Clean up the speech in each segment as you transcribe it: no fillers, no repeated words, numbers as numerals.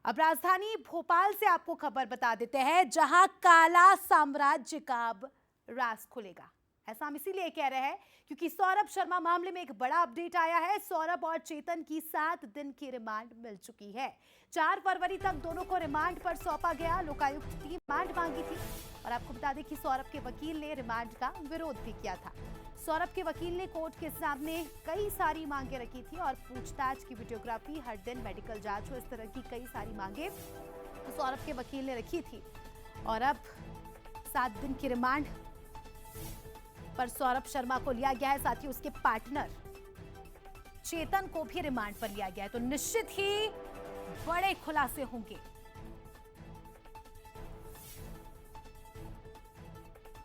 अब राजधानी भोपाल से आपको खबर बता देते हैं, जहां काला साम्राज्य का अब राज खुलेगा। ऐसा हम इसीलिए कह रहे हैं क्योंकि सौरभ शर्मा मामले में एक बड़ा अपडेट आया है। सौरभ और चेतन की 7 दिन की रिमांड मिल चुकी है। 4 फरवरी तक दोनों को रिमांड पर सौंपा गया। लोकायुक्त टीम रिमांड मांगी थी और आपको बता दें कि सौरभ के वकील ने रिमांड का विरोध भी किया था। सौरभ के वकील ने कोर्ट के सामने कई सारी मांगे रखी थी और पूछताछ की वीडियोग्राफी, हर दिन मेडिकल जांच हो, इस तरह की कई सारी मांगे सौरभ के वकील ने रखी थी। और अब 7 दिन की रिमांड पर सौरभ शर्मा को लिया गया है, साथ ही उसके पार्टनर चेतन को भी रिमांड पर लिया गया है। तो निश्चित ही बड़े खुलासे होंगे।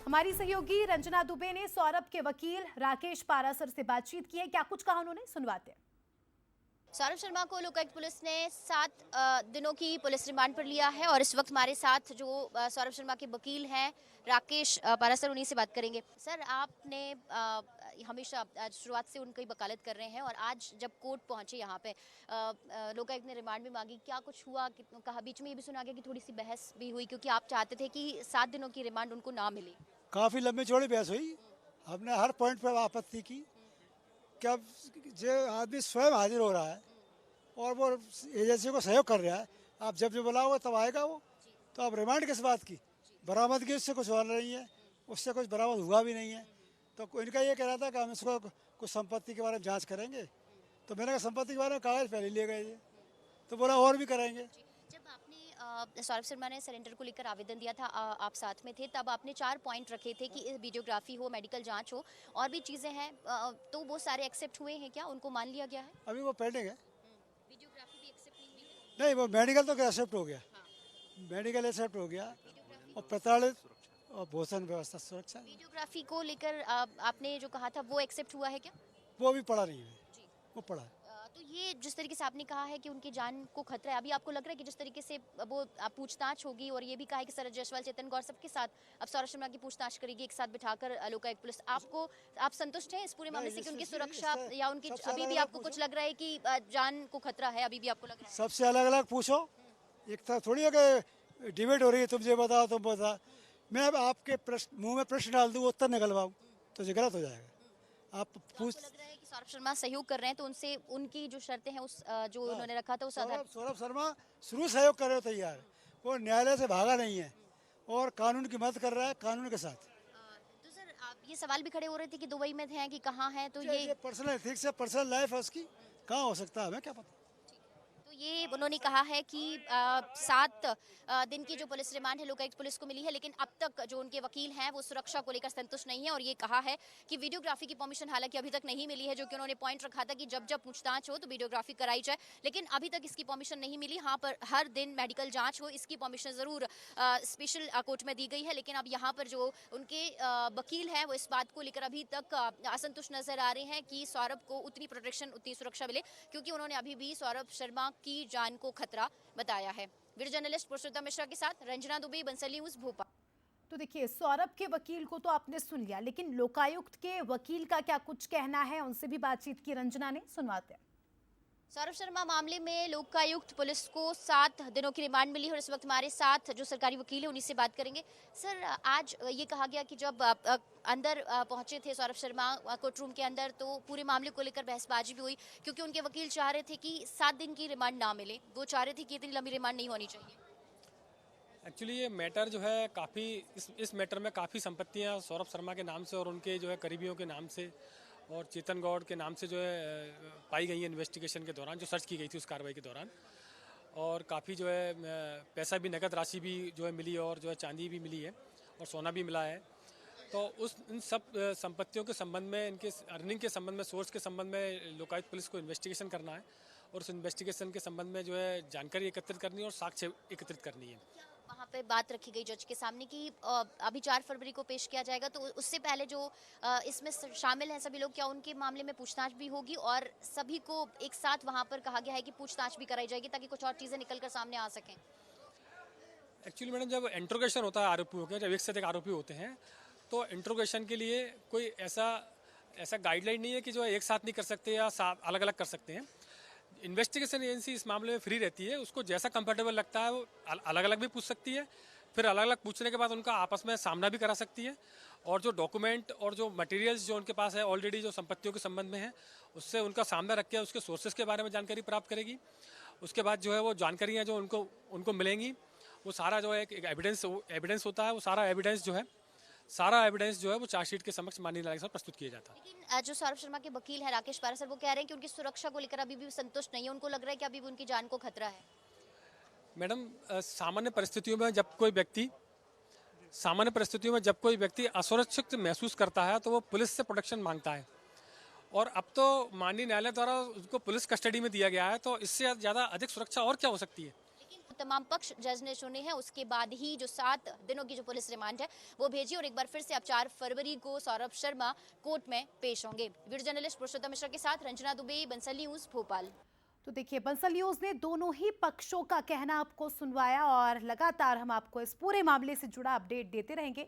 हमारी सहयोगी रंजना दुबे ने सौरभ के वकील राकेश पारासर से बातचीत की है। क्या कुछ कहा उन्होंने, सुनवाते हैं। सौरभ शर्मा को लोकायुक्त पुलिस ने 7 दिनों की पुलिस रिमांड पर लिया है और इस वक्त हमारे साथ जो सौरभ शर्मा के वकील हैं राकेश पारासर, उन्हीं से बात करेंगे। सर, आपने हमेशा शुरुआत से उनकी वकालत कर रहे हैं और आज जब कोर्ट पहुंचे यहाँ पे लोकायुक्त ने रिमांड भी मांगी, क्या कुछ हुआ? कहा बीच में ये भी सुना गया कि थोड़ी सी बहस भी हुई क्योंकि आप चाहते थे कि 7 दिनों की रिमांड उनको ना मिले। काफ़ी लंबी चौड़ी बहस हुई। हमने हर पॉइंट पर आपत्ति की कि अब जो आदमी स्वयं हाजिर हो रहा है और वो एजेंसी को सहयोग कर रहा है, आप जब जो बुलाओगे तब आएगा वो, तो आप रिमांड किस बात की? बरामदगी उससे कुछ हो नहीं है, उससे कुछ बरामद हुआ भी नहीं है। तो इनका ये कह रहा था कि हम इसको कुछ संपत्ति के बारे में जांच करेंगे। तो मैंने कहा संपत्ति के बारे में कागज पहले लिए गए थे, तो बोला और भी कराएंगे। जब आपने सौरभ शर्मा ने सरेंडर को लेकर आवेदन दिया था, आप साथ में थे, तब आपने 4 पॉइंट रखे थे कि वीडियोग्राफी हो, मेडिकल जांच हो और भी चीज़ें हैं, तो वो सारे एक्सेप्ट हुए हैं क्या? उनको मान लिया गया है? अभी वो पेंडिंग है। वीडियोग्राफी भी एक्सेप्ट नहीं हुई है? नहीं, वो मेडिकल तो एक्सेप्ट हो गया। मेडिकल एक्सेप्ट हो गया और प्रताड़ित और भोजन व्यवस्था सुरक्षा, वीडियोग्राफी को लेकर आपने जो कहा था वो एक्सेप्ट हुआ है क्या? वो भी पड़ा नहीं है। वो पड़ा है। तो ये जिस तरीके से आपने कहा है कि उनकी जान को खतरा है, अभी आपको लग रहा है कि जिस तरीके से वो पूछताछ होगी और ये भी कहा है कि सरज जायसवाल, चेतन गौर सबके साथ अब सौरभ शर्मा की पूछताछ करेगी एक साथ बिठाकर लोकायुक्त पुलिस, आप संतुष्ट हैं इस पूरे मामले से कि उनकी सुरक्षा या उनकी अभी भी आपको कुछ लग रहा है कि जान को खतरा है? अभी भी आपको लग रहा है? सबसे अलग अलग पूछो, एक तरह थोड़ी है कि डिबेट हो रही है, तुम ये बताओ तुम बताओ। मैं अब आपके मुंह में प्रश्न डाल दूँ, उत्तर निकलवाऊँ तो ये गलत हो जाएगा। आप पूछ, लग रहा है कि सौरभ शर्मा सहयोग कर रहे हैं, तो उनसे उनकी जो शर्तें हैं उस जो उन्होंने रखा था उस आधार। सौरभ शर्मा शुरू सहयोग कर रहे हो तैयार है, वो न्यायालय से भागा नहीं है और कानून की मदद कर रहा है, कानून के साथ। तो सर, आप ये सवाल भी खड़े हो रहे थे कि दुबई में हैं कि कहाँ हैं, तो ये पर्सनल एथिक्स है, पर्सनल लाइफ है उसकी, कहाँ हो सकता है हमें क्या पता। तो ये उन्होंने कहा है कि 7 दिन की जो पुलिस रिमांड है लोकायुक्त पुलिस को मिली है, लेकिन अब तक जो उनके वकील हैं वो सुरक्षा को लेकर संतुष्ट नहीं है और ये कहा है कि वीडियोग्राफी की परमिशन हालांकि अभी तक नहीं मिली है, जो कि उन्होंने पॉइंट रखा था कि जब जब पूछताछ हो तो वीडियोग्राफी कराई जाए, लेकिन अभी तक इसकी परमिशन नहीं मिली। हाँ, पर हर दिन मेडिकल जाँच हो, इसकी परमिशन ज़रूर स्पेशल कोर्ट में दी गई है, लेकिन अब यहाँ पर जो उनके वकील हैं वो इस बात को लेकर अभी तक असंतुष्ट नजर आ रहे हैं कि सौरभ को उतनी प्रोटेक्शन, उतनी सुरक्षा मिले, क्योंकि उन्होंने अभी भी सौरभ शर्मा की जान को खतरा बताया है। वीडियो जर्नलिस्ट पुरुषोत्तम मिश्रा के साथ रंजना दुबे, बंसल न्यूज़, भोपाल। तो देखिए, सौरभ के वकील को तो आपने सुन लिया, लेकिन लोकायुक्त के वकील का क्या कुछ कहना है, उनसे भी बातचीत की रंजना ने, सुनवाते हैं। सौरभ शर्मा मामले में लोकायुक्त पुलिस को 7 दिनों की रिमांड मिली और इस वक्त हमारे साथ जो सरकारी वकील है उन्हीं से बात करेंगे। सर, आज ये कहा गया कि जब अंदर पहुंचे थे सौरभ शर्मा कोर्ट रूम के अंदर, तो पूरे मामले को लेकर बहसबाजी भी हुई क्योंकि उनके वकील चाह रहे थे कि 7 दिन की रिमांड ना मिले, वो चाह रहे थे कि इतनी लंबी रिमांड नहीं होनी चाहिए। एक्चुअली ये मैटर जो है काफ़ी इस मैटर में काफ़ी संपत्तियां सौरभ शर्मा के नाम से और उनके जो है करीबियों के नाम से और चेतन गौड़ के नाम से जो है पाई गई है इन्वेस्टिगेशन के दौरान, जो सर्च की गई थी उस कार्रवाई के दौरान। और काफ़ी जो है पैसा भी, नकद राशि भी जो है मिली और जो है चांदी भी मिली है और सोना भी मिला है। तो इन सब संपत्तियों के संबंध में, इनके अर्निंग के संबंध में, सोर्स के संबंध में लोकायुक्त पुलिस को इन्वेस्टिगेशन करना है और उस इन्वेस्टिगेशन के संबंध में जो है जानकारी एकत्रित करनी है और साक्ष्य एकत्रित करनी है। वहाँ पे बात रखी गई जज के सामने कि अभी 4 फरवरी को पेश किया जाएगा, तो उससे पहले जो इसमें शामिल हैं सभी लोग, क्या उनके मामले में पूछताछ भी होगी और सभी को एक साथ वहाँ पर कहा गया है कि पूछताछ भी कराई जाएगी ताकि कुछ और चीज़ें निकल कर सामने आ सकें? एक्चुअली मैडम, जब इंट्रोगेशन होता है आरोपियों के, जब एक से अधिक आरोपी होते हैं, तो इंट्रोगेशन के लिए कोई ऐसा गाइडलाइन नहीं है कि जो एक साथ नहीं कर सकते या अलग अलग कर सकते हैं। इन्वेस्टिगेशन एजेंसी इस मामले में फ्री रहती है, उसको जैसा कंफर्टेबल लगता है वो अलग अलग भी पूछ सकती है, फिर अलग अलग पूछने के बाद उनका आपस में सामना भी करा सकती है, और जो डॉक्यूमेंट और जो मटेरियल्स जो उनके पास है ऑलरेडी जो संपत्तियों के संबंध में है उससे उनका सामना रख के उसके सोर्सेज के बारे में जानकारी प्राप्त करेगी। उसके बाद जो है वो जानकारियाँ जो उनको मिलेंगी वो सारा जो है एक एविडेंस होता है, वो सारा एविडेंस जो है वो चार्जशीट के समक्ष माननीय न्यायालय के साथ प्रस्तुत किया जाता है। लेकिन जो सौरभ शर्मा के वकील हैं राकेश पारा सर, वो कह रहे हैं कि उनकी सुरक्षा को लेकर अभी भी संतुष्ट नहीं है, उनको लग रहा है कि अभी भी उनकी जान को खतरा है। मैडम, सामान्य परिस्थितियों में जब कोई व्यक्ति असुरक्षित महसूस करता है तो वो पुलिस से प्रोटेक्शन मांगता है, और अब तो माननीय न्यायालय द्वारा उसको पुलिस कस्टडी में दिया गया है, तो इससे ज़्यादा अधिक सुरक्षा और क्या हो सकती है। लेकिन तमाम पक्ष जज ने सुने हैं, उसके बाद ही जो 7 दिनों की जो पुलिस रिमांड है वो भेजी, और एक बार फिर से अब 4 फरवरी को सौरभ शर्मा कोर्ट में पेश होंगे। वीडियो जर्नलिस्ट पुरुषोत्तम मिश्रा के साथ रंजना दुबे, बंसल न्यूज, भोपाल। तो देखिए, बंसल न्यूज ने दोनों ही पक्षों का कहना आपको सुनवाया और लगातार हम आपको इस पूरे मामले से जुड़ा अपडेट देते रहेंगे।